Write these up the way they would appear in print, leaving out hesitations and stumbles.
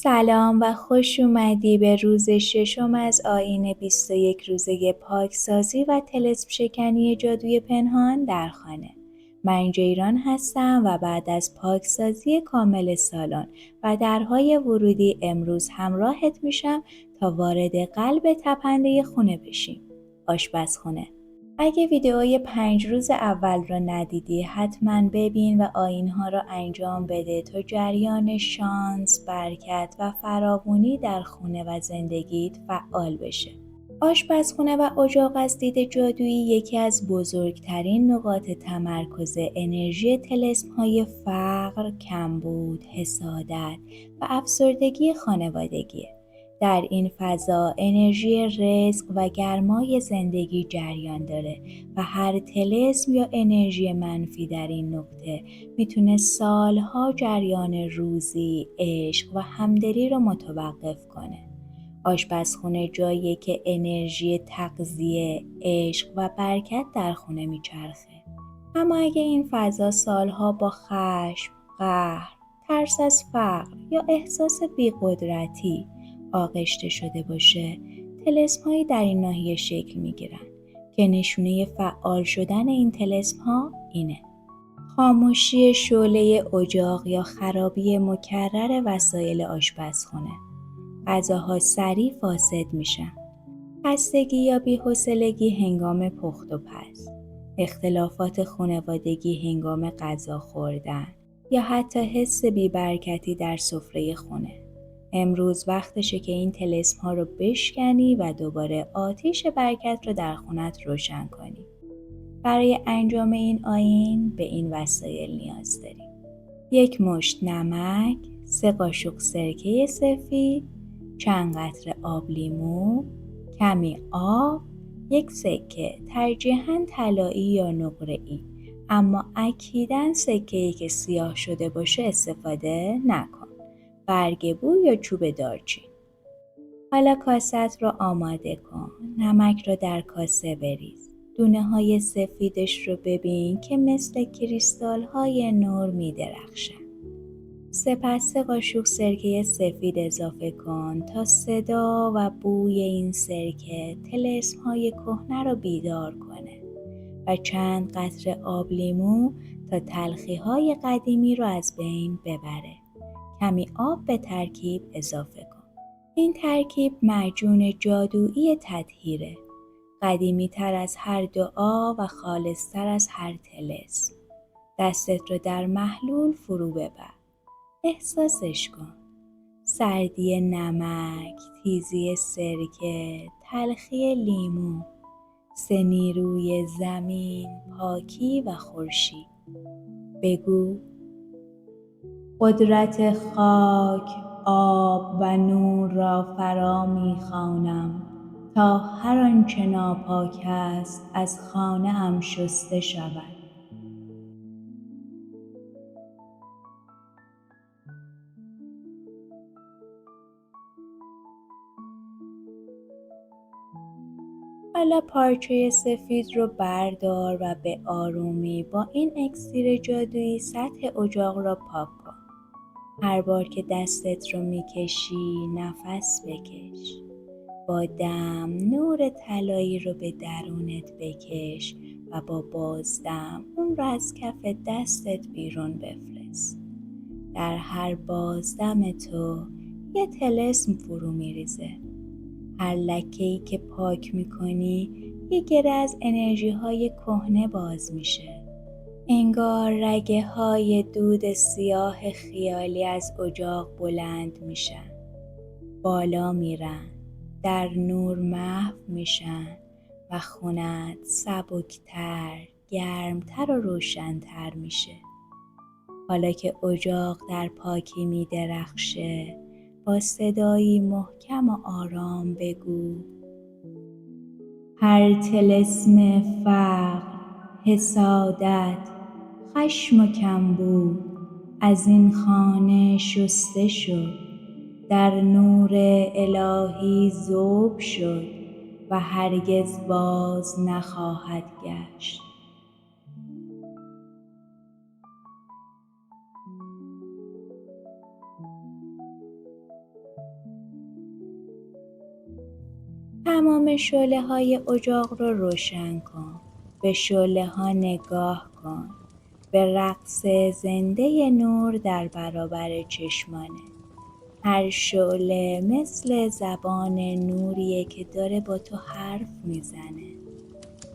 سلام و خوش اومدی به روز ششم از آیین 21 روزه پاکسازی و طلسم شکنی جادوی پنهان در خانه. من جیران هستم و بعد از پاکسازی کامل سالن و درهای ورودی امروز همراهت میشم تا وارد قلب تپنده خونه بشیم. آشپزخونه. اگه ویدئوی 5 روز اول رو ندیدی حتما ببین و آیین‌ها رو انجام بده تا جریان شانس، برکت و فراوانی در خونه و زندگیت فعال بشه. آشپزخونه و اجاق از دید جادویی یکی از بزرگترین نقاط تمرکز انرژی طلسم‌های فقر، کمبود، حسادت و افسردگی خانوادگیه. در این فضا انرژی رزق و گرمای زندگی جریان داره و هر طلسم یا انرژی منفی در این نقطه میتونه سالها جریان روزی، عشق و همدلی رو متوقف کنه. آشپزخونه جاییه که انرژی تغذیه، عشق و برکت در خونه میچرخه. اما اگه این فضا سالها با خشم، قهر، ترس از فقر یا احساس بی‌قدرتی آغشته شده باشه، طلسم‌هایی در این ناحیه شکل میگیرن که نشونه فعال شدن این طلسم‌ها اینه: خاموشی شعله اجاق یا خرابی مکرر وسایل آشپزخونه. غذاها سریع فاسد میشن. خستگی یا بی‌حوصلگی هنگام پخت و پز. اختلافات خانوادگی هنگام غذا خوردن یا حتی حس بی‌برکتی در سفره خونه. امروز وقتشه که این طلسم‌ها رو بشکنی و دوباره آتش برکت رو در خونت روشن کنی. برای انجام این آیین به این وسایل نیاز داری: 1 مشت نمک، 3 قاشق سرکه سفید، چند قطره آب لیمو، کمی آب، 1 سکه ترجیحاً طلایی یا نقره‌ای، اما اکیداً سکه‌ای که سیاه شده باشه استفاده نکن. برگ بو یا چوب دارچین. حالا کاست رو آماده کن. نمک رو در کاسه بریز. دونه های سفیدش رو ببین که مثل کریستال های نور می درخشن. سپس 3 قاشق سرکه سفید اضافه کن تا صدا و بوی این سرکه طلسم های کهنه رو بیدار کنه و چند قطره آب لیمو تا تلخی های قدیمی رو از بین ببره. کمی آب به ترکیب اضافه کن. این ترکیب معجون جادویی تطهیره. قدیمی تر از هر دعا و خالص تر از هر طلسم. دستت رو در محلول فرو ببر. احساسش کن. سردی نمک، تیزی سرکه، تلخی لیمو، 3 نیروی زمین، پاکی و خورشید. بگو: قدرت خاک، آب و نور را فرا می‌خوانم تا هر آنچه ناپاک است از خانه‌ام شسته شود. حالا پارچه سفید رو بردار و به آرومی با این اکسیر جادویی سطح اجاق را پاک کن. هر بار که دستت رو میکشی نفس بکش. با دم نور طلایی رو به درونت بکش و با بازدم اون رو از کف دستت بیرون بفرست. در هر بازدم تو یه طلسم فرو میریزه. هر لکه‌ای که پاک میکنی یه گره از انرژی های کهنه باز میشه. انگار رگه های دود سیاه خیالی از اجاق بلند میشن. بالا میرن. در نور محو میشن و خونت سبکتر، گرمتر و روشنتر میشه. حالا که اجاق در پاکی میدرخشه، با صدایی محکم و آرام بگو: هر طلسم فقر، حسادت، خشم و کمبود از این خانه شسته شد، در نور الهی ذوب شد و هرگز باز نخواهد گشت. تمام شعله‌های اجاق رو روشن کن. به شعله‌ها نگاه کن. به رقص زنده نور در برابر چشمانه. هر شعله مثل زبان نوریه که داره با تو حرف میزنه.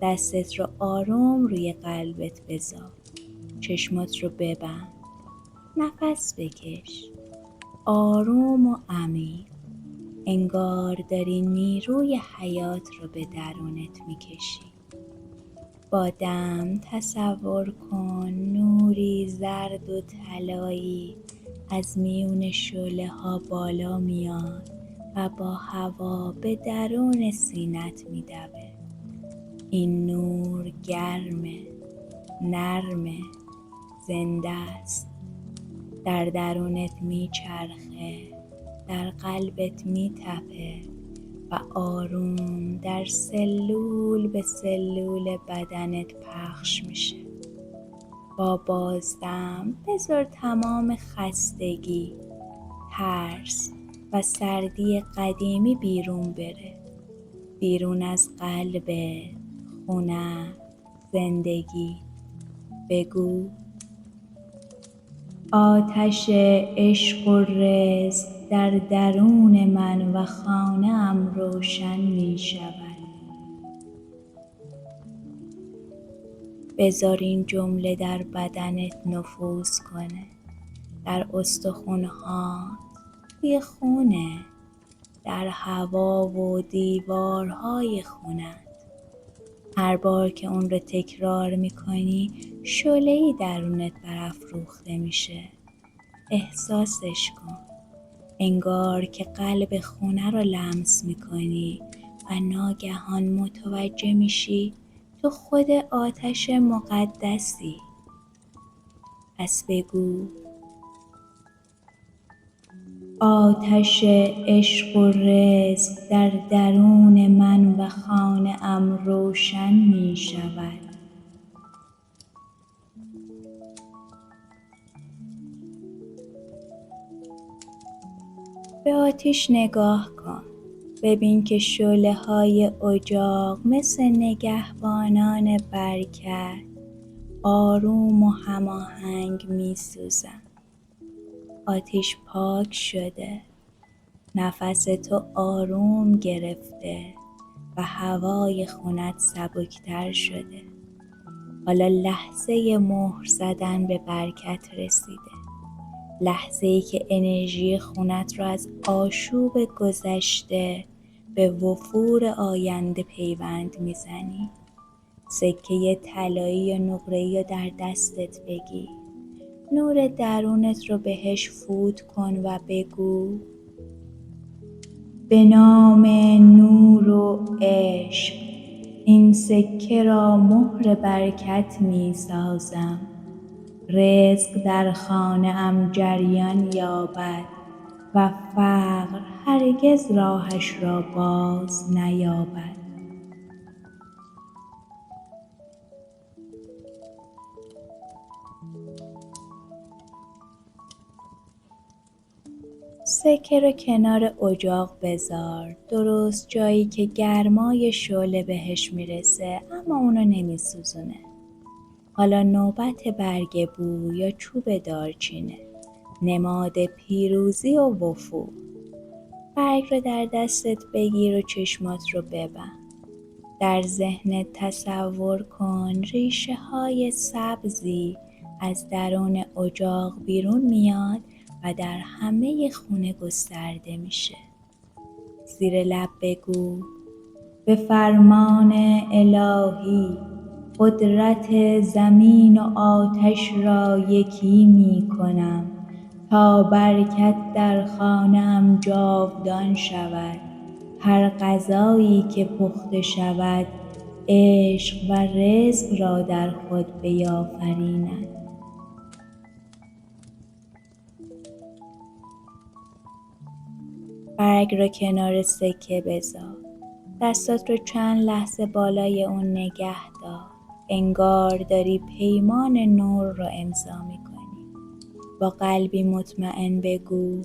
دستت رو آروم روی قلبت بذار. چشمات رو ببند. نفس بکش. آروم و عمیق. انگار داری نیروی حیات رو به درونت میکشی. با دم تصور کن نوری زرد و طلایی از میون شعله ها بالا میاد و با هوا به درون سینت میدوه. این نور گرمه، نرمه، زنده است. در درونت میچرخه، در قلبت میتپه و آروم در سلول به سلول بدنت پخش میشه. با بازدم بذار تمام خستگی، ترس و سردی قدیمی بیرون بره. بیرون از قلب، خونه، زندگی. بگو آتش عشق و رزق در درون من و خانه‌ام روشن می شود. بذار این جمله در بدنت نفوذ کنه. در استخوان‌هات، توی خونه، در هوا و دیوارهای خونت. هر بار که اون رو تکرار میکنی شعله‌ای درونت برافروخته میشه. احساسش کن. انگار که قلب خونه رو لمس میکنی و ناگهان متوجه میشی تو خود آتش مقدسی. پس بگو آتش عشق و رزق در درون من و خانه‌ام روشن می شود. به آتش نگاه کن. ببین که شعله‌های اجاق مثل نگهبانان برکت آروم و هماهنگ می سوزن. آتش پاک شده. نفس تو آروم گرفته و هوای خونت سبکتر شده. حالا لحظه مهر زدن به برکت رسیده. لحظه‌ای که انرژی خونت رو از آشوب گذشته به وفور آینده پیوند میزنی. سکه طلایی یا نقره‌ای رو در دستت بگیر. نور درونت رو بهش فوت کن و بگو به نام نور و عشق این سکه را مهر برکت می سازم. رزق در خانه‌ام جریان یابد و فقر هرگز راهش را باز نیابد. سکه رو کنار اجاق بذار، درست جایی که گرمای شعله بهش میرسه اما اونو نمیسوزونه. حالا نوبت برگ بو یا چوب دارچینه، نماد پیروزی و وفور. برگ رو در دستت بگیر و چشمات رو ببند. در ذهنت تصور کن ریشه های سبزی از درون اجاق بیرون میاد و در همه خونه گسترده میشه. زیر لب بگو به فرمان الهی قدرت زمین و آتش را یکی می کنم تا برکت در خانه‌ام جاودان شود. هر غذایی که پخته شود عشق و رزق را در خود بیافریند. برگ را کنار سکه بذار. دستات رو چند لحظه بالای اون نگه دار. انگار داری پیمان نور رو امضا می‌کنی. با قلبی مطمئن بگو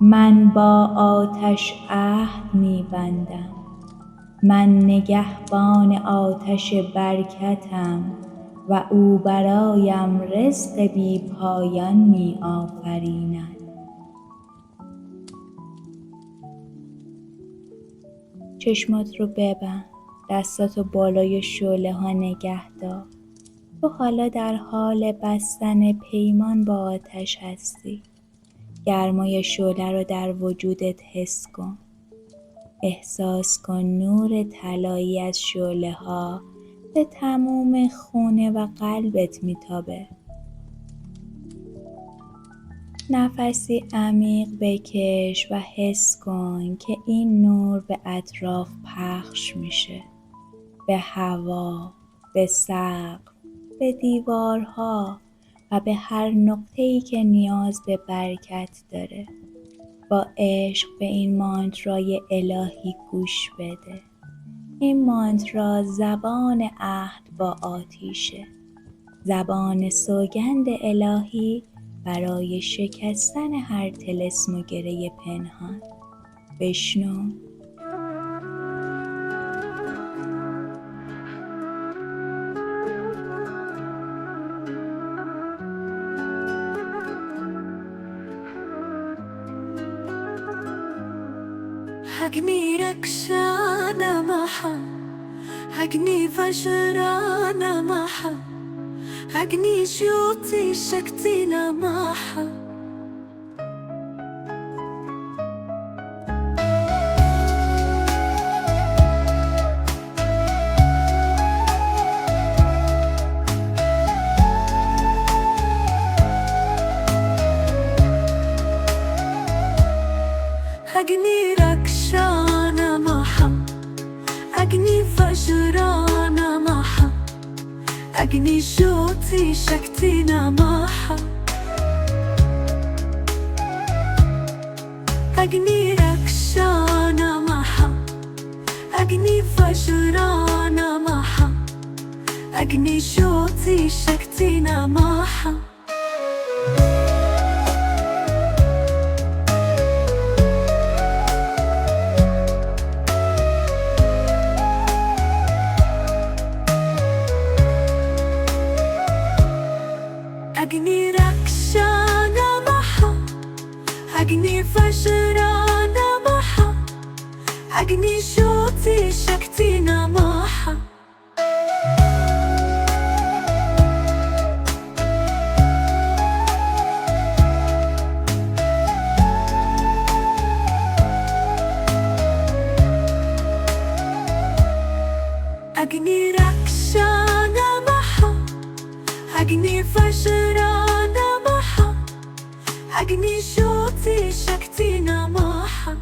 من با آتش عهد می‌بندم من نگهبان آتش برکتم و او برایم رزق بی پایان می آفریند. چشمات رو ببند، دستاتو بالای شعله ها نگه دار. تو حالا در حال بستن پیمان با آتش هستی. گرمای شعله رو در وجودت حس کن. احساس کن نور طلایی از شعله ها به تموم خونه و قلبت میتابه. نفسی عمیق بکش و حس کن که این نور به اطراف پخش میشه. به هوا، به سقف، به دیوارها و به هر نقطه‌ای که نیاز به برکت داره. با عشق به این مانترای الهی گوش بده. این مانترا زبان عهد با آتیشه. زبان سوگند الهی برای شکستن هر طلسم و گره پنهان. بشنو. حقني ركشانة محا حقني فجرانة محا حقني شوطي شكتينا محا حقني ركشانة محا حقني فجرانة محا حقني شوطي شكتينا محا حقني ركشانة محا حقني فجرانة محا حقني شوطي شكتينا محا حقني ركشانة محا حقني فجرانة محا حقني شوطي شكتينا محا حقني ركشانة محا حقني فجرانة محا حقني شوطي شكتينا محا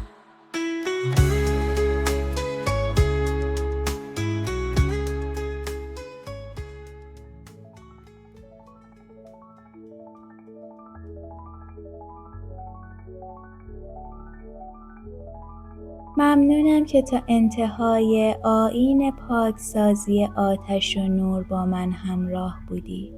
ممنونم که تا انتهای آیین پاکسازی آتش و نور با من همراه بودی.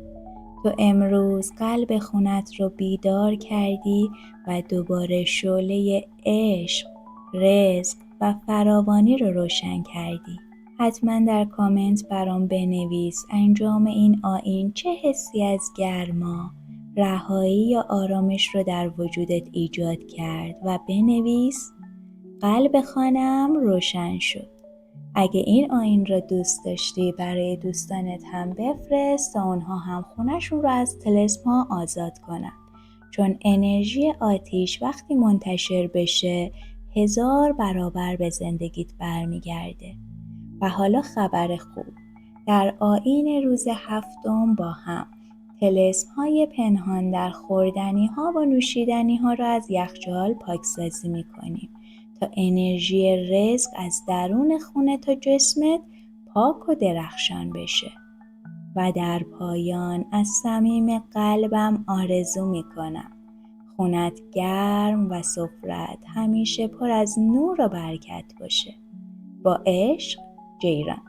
تو امروز قلب خونت رو بیدار کردی و دوباره شعله عشق، رزق و فراوانی رو روشن کردی. حتما در کامنت برام بنویس انجام این آیین چه حسی از گرما، رهایی یا آرامش رو در وجودت ایجاد کرد و بنویس قلب خانه‌ام روشن شد. اگه این آیین را دوست داشتی برای دوستانت هم بفرست تا اونها هم خونه‌شون رو از طلسم ها آزاد کنن. چون انرژی آتش وقتی منتشر بشه 1000 برابر به زندگیت برمیگرده. و حالا خبر خوب. در آیین روز 7 با هم طلسم های پنهان در خوردنی ها و نوشیدنی ها را از یخچال پاکسازی میکنیم تا انرژی رزق از درون خونه تا جسمت پاک و درخشان بشه. و در پایان از صمیم قلبم آرزو میکنم خونت گرم و سفرت همیشه پر از نور و برکت باشه. با عشق، جیران.